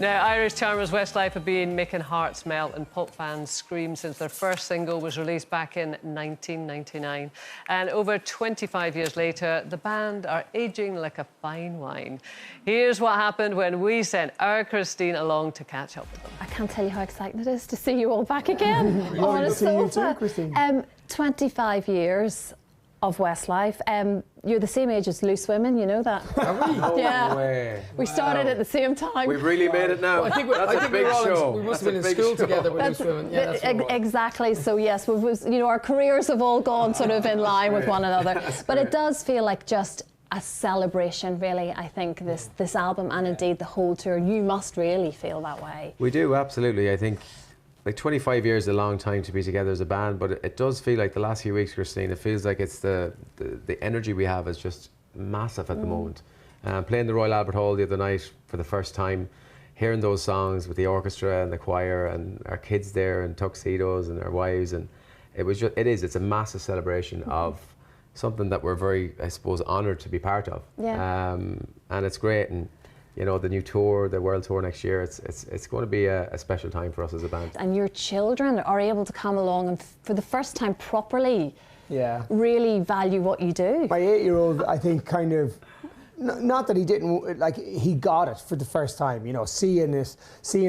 Now, Irish charmers Westlife have been making hearts melt and pop fans scream since their first single was released back in 1999. And over 25 years later, the band are ageing like a fine wine. Here's what happened when we sent our Christine along to catch up with them. I can't tell you how exciting it is to see you all back again on a sofa. 25 years of Westlife. You're the same age as Loose Women, you know that. Are we? No yeah. way. We started at the same time. We've really made it now. Well, I think that's a big show. We must have been in school together with Loose Women. Yeah, exactly. So yes, our careers have all gone sort of in line with one another. But it does feel like just a celebration, really. I think this album and indeed the whole tour. You must really feel that way. We do, absolutely. I think. Like 25 years is a long time to be together as a band, but it does feel like the last few weeks, Christine, it feels like it's the energy we have is just massive at the moment. Playing the Royal Albert Hall the other night for the first time, hearing those songs with the orchestra and the choir and our kids there in tuxedos and our wives, and it's a massive celebration of something that we're very, I suppose, honoured to be part of. Yeah. And it's great. And you know, the new tour, the world tour next year, it's going to be a special time for us as a band. And your children are able to come along and for the first time properly really value what you do. My 8-year-old, I think, kind of, not that he didn't, like, he got it for the first time, you know, seeing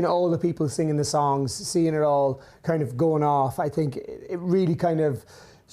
all the people singing the songs, seeing it all kind of going off. I think it really kind of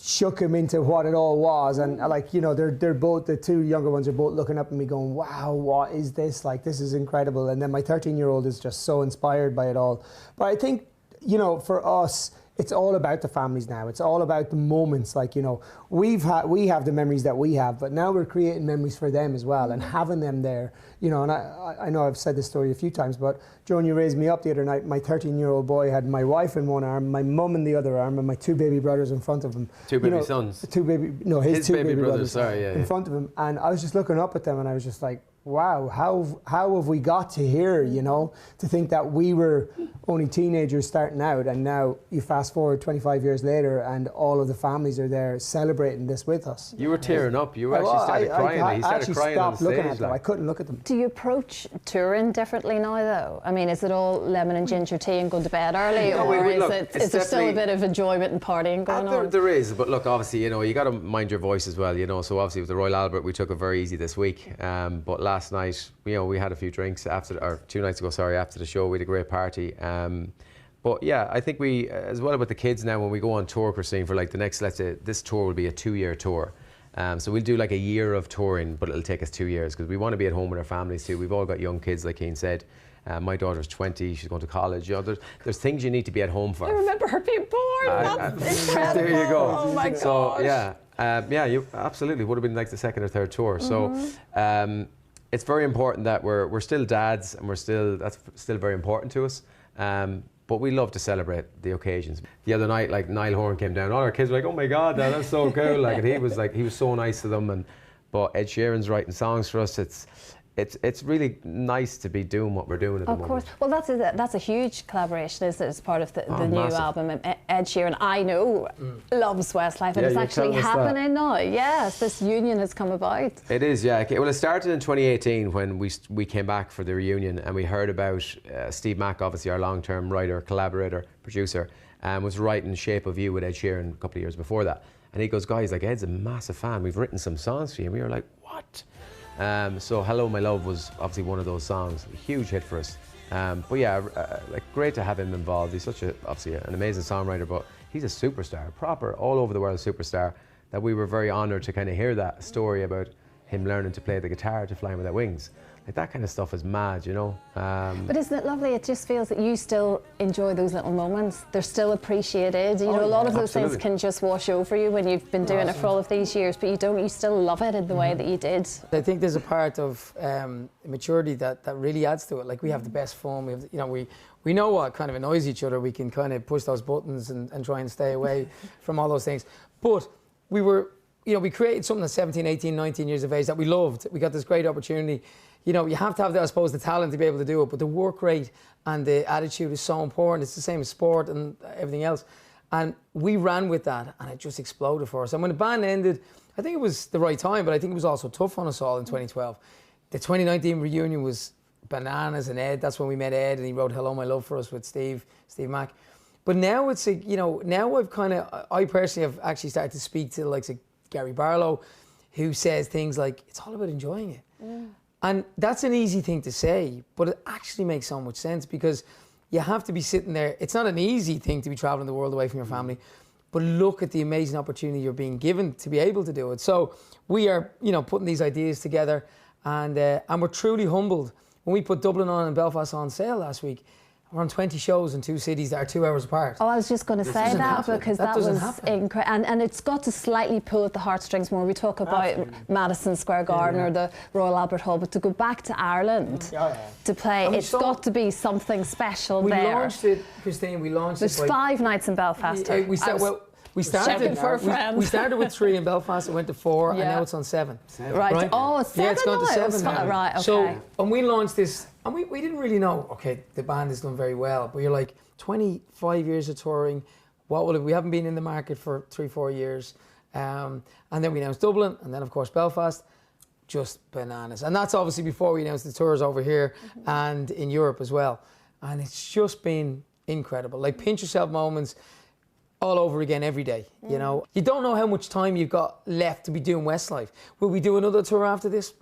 shook him into what it all was, and like, you know, they're both, the two younger ones are both looking up at me going, wow, what is this? Like, this is incredible. And then my 13-year-old is just so inspired by it all. But I think, you know, for us, it's all about the families now. It's all about the moments. Like, you know, we have the memories that we have, but now we're creating memories for them as well, and having them there, you know. And I know I've said this story a few times, but Joan, you raised me up the other night. My 13-year-old boy had my wife in one arm, my mum in the other arm, and my two baby brothers in front of him. Two baby sons. His two baby brothers in front of him. And I was just looking up at them, and I was just like, wow, how have we got to here, you know? To think that we were only teenagers starting out, and now you fast forward 25 years later and all of the families are there celebrating this with us. You were tearing up. You actually started crying. He started crying on stage. Looking at them. I couldn't look at them. Do you approach touring differently now, though? I mean, is it all lemon and ginger tea and going to bed early, or is there still a bit of enjoyment and partying going on? There is, but look, obviously, you know, you got to mind your voice as well, you know. So obviously with the Royal Albert, we took it very easy this week. But last night, you know, we had a few drinks or 2 nights ago, sorry, after the show. We had a great party. But yeah, I think we, as well with the kids now, when we go on tour, Christine, for like the next, let's say, this tour will be a 2-year tour. So we'll do like a year of touring, but it'll take us 2 years because we want to be at home with our families too. We've all got young kids, like Kian said. My daughter's 20, she's going to college. You know, there's things you need to be at home for. I remember her being born. That's incredible. There you go. Oh my gosh. So yeah, you absolutely would have been like the 2nd or 3rd tour. So it's very important that we're still dads, and that's still very important to us. But we love to celebrate the occasions. The other night, like, Niall Horan came down. All our kids were like, "Oh my God, Dad, that's so cool!" Like, and he was so nice to them. But Ed Sheeran's writing songs for us. It's really nice to be doing what we're doing at the moment. Of course. Well, that's a huge collaboration, is it? As part of the new album. And Ed Sheeran, I know, loves Westlife, and it's actually happening now. Yes, this union has come about. It is, yeah. Well, it started in 2018 when we came back for the reunion, and we heard about Steve Mack, obviously our long-term writer, collaborator, producer, was writing "Shape of You" with Ed Sheeran a couple of years before that. And he goes, "Guys, like, Ed's a massive fan. We've written some songs for you." And we were like, "What?" So "Hello My Love" was obviously one of those songs, a huge hit for us. But yeah, like, great to have him involved. He's obviously an amazing songwriter, but he's a superstar, proper all over the world superstar, that we were very honoured to kind of hear that story about him learning to play the guitar to Flying Without Wings. Like, that kind of stuff is mad, you know. But isn't it lovely? It just feels that you still enjoy those little moments. They're still appreciated. You know, a lot of those things can just wash over you when you've been doing it for all of these years, but you don't. You still love it in the way that you did. I think there's a part of maturity that really adds to it. Like, we have the best fun. We have, you know, we know what kind of annoys each other. We can kind of push those buttons and try and stay away from all those things. But we created something at 17, 18, 19 years of age that we loved. We got this great opportunity. You know, you have to have, I suppose, the talent to be able to do it, but the work rate and the attitude is so important. It's the same as sport and everything else. And we ran with that, and it just exploded for us. And when the band ended, I think it was the right time, but I think it was also tough on us all in 2012. The 2019 reunion was bananas. And Ed, that's when we met Ed, and he wrote "Hello, My Love" for us with Steve Mack. But now it's now I personally have actually started to speak to the likes of Gary Barlow, who says things like, it's all about enjoying it. And that's an easy thing to say, but it actually makes so much sense, because you have to be sitting there. It's not an easy thing to be traveling the world away from your family, but look at the amazing opportunity you're being given to be able to do it. So we are, putting these ideas together, and we're truly humbled. When we put Dublin on and Belfast on sale last week, we're on 20 shows in 2 cities that are 2 hours apart. Oh, I was just going to say that, because that was incredible. And it's got to slightly pull at the heartstrings more. We talk about Madison Square Garden or the Royal Albert Hall, but to go back to Ireland to play, it's got to be something special there. We launched it, Christine, There's 5 nights in Belfast. We started with 3 in Belfast, it went to 4, and now it's on 7. Right. Oh, it's 7 Yeah, it's gone to 7 now. Right, okay. So, and we launched this, and we didn't really know, okay, the band has done very well, but you're like, 25 years of touring, we haven't been in the market for 3-4 years, and then we announced Dublin, and then of course Belfast, just bananas. And that's obviously before we announced the tours over here and in Europe as well. And it's just been incredible. Like, pinch yourself moments all over again every day, You don't know how much time you've got left to be doing Westlife. Will we do another tour after this?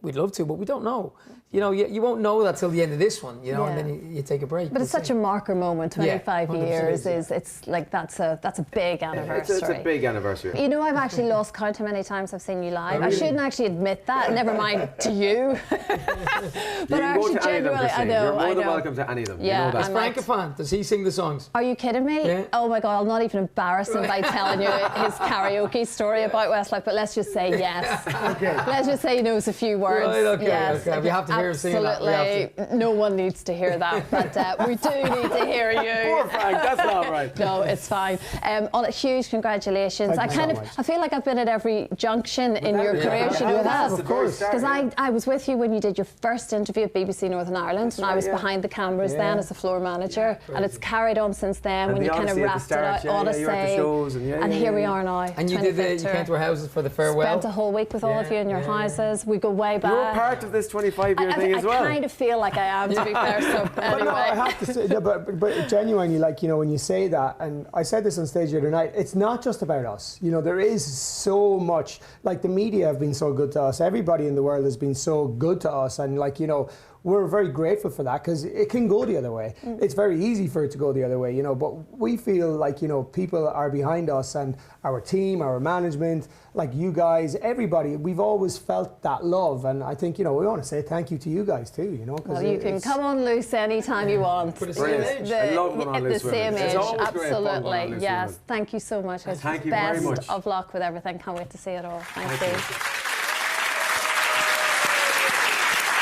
We'd love to, but we don't know. You won't know that till the end of this one, and then you take a break. But it's such a marker moment. 25 years it's like that's a big anniversary. It's a big anniversary. I've actually lost count how many times I've seen you live. I shouldn't actually admit that. Never mind to you. But I actually genuinely, I know. You're more than welcome to any of them. Yeah, Is Frank a fan? Does he sing the songs? Are you kidding me? Yeah. Oh my God, I'll not even embarrass him by telling you his karaoke story about Westlife. But let's just say yes. Okay. Let's just say he knows a few words. Right, okay, yes. okay. We have to hear him sing that. Absolutely. No one needs to hear that, but we do need to hear you. Poor Frank, that's not right. No, it's fine. On a huge congratulations. Thank you so much. I feel like I've been at every junction in your career. You know that? Of course. Because I was with you when you did your first interview at BBC Northern Ireland, and I was behind the cameras then as a floor manager, and it's carried on since then when you kind of wrapped it out. Odyssey, and here we are now. And you came to our houses for the farewell. Spent a whole week with all of you in your houses. We go way back. You're part of this 25-year thing as well. I kind of feel like I am, to be fair. So anyway. But no, I have to say, but genuinely, when you say that, and I said this on stage the other night, it's not just about us. There is so much. Like, the media have been so good to us. Everybody in the world has been so good to us, and we're very grateful for that, because it can go the other way. It's very easy for it to go the other way, but we feel like, people are behind us, and our team, our management, like you guys, everybody, we've always felt that love, and I think, we want to say thank you to you guys too, Well, you can come on loose anytime you want. For the same age. I love going on loose the same women. age, It's always great fun going on absolutely. loose Yes, women. thank you so much. Thank you very much. Best of luck with everything. Can't wait to see it all. Thank you.